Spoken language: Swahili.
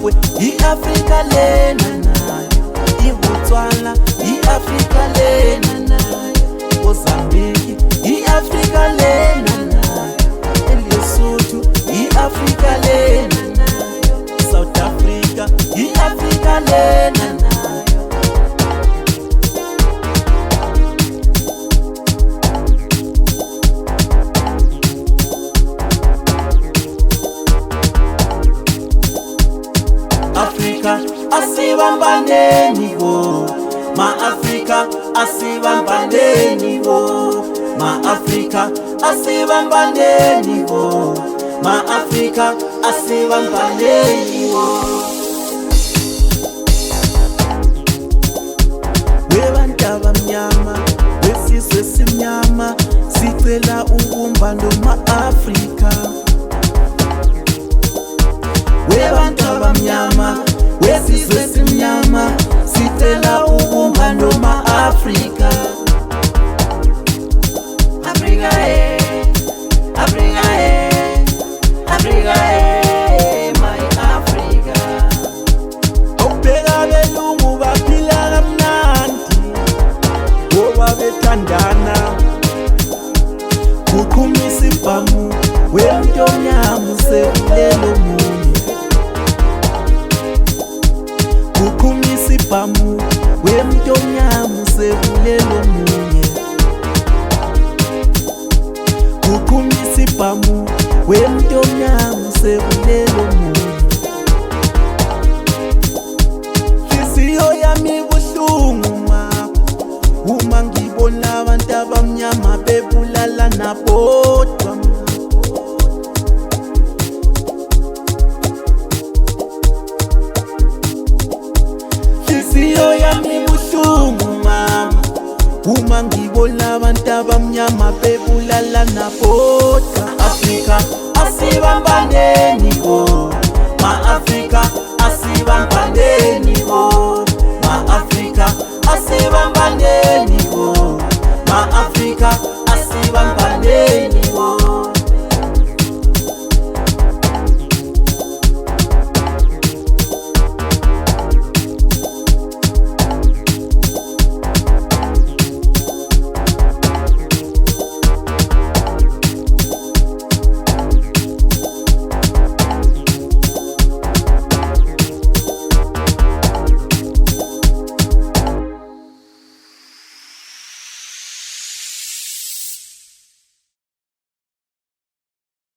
Zimbabwe, i-Afrika lena nayo, iBotswana, i-Afrika lena nayo, Mozambique, i-Afrika lena nayo, eLesotho, i-Afrika lena nayo, South Africa, i-Afrika lena nayo. Africa, asibambaneni wo, ma-Afrika, asibambaneni wo, ma-Afrika, asibambaneni wo, ma-Afrika, asibambaneni wo. Webantu abamnyama, wesizwe esimnyama, sicela ubumbano ma-Afrika. Webantu abamnyama, wesizwe esimnyama, sicela ubumbano ma-Afrika. Afrika Afrika Afrika my Africa. Awubheka belungu baphila kamnandi, ngoba bethandana, kuqhumisa ibhamu, wemntonyama usekulelo munye. Kuqhumisa ibhamu, wemntonyama usekulelo munye. Kuqhumisa ibhamu, wemntonyama usekulelo munye. Inhliziyo yami ibuhlungu uma ngibona abantu abamnyama bebulalana bodwa. Inhliziyo yami ibuhlungu mama, uma ngibona abantu abamnyama bebulalana bodwa. Afrika, asibambaneni wo,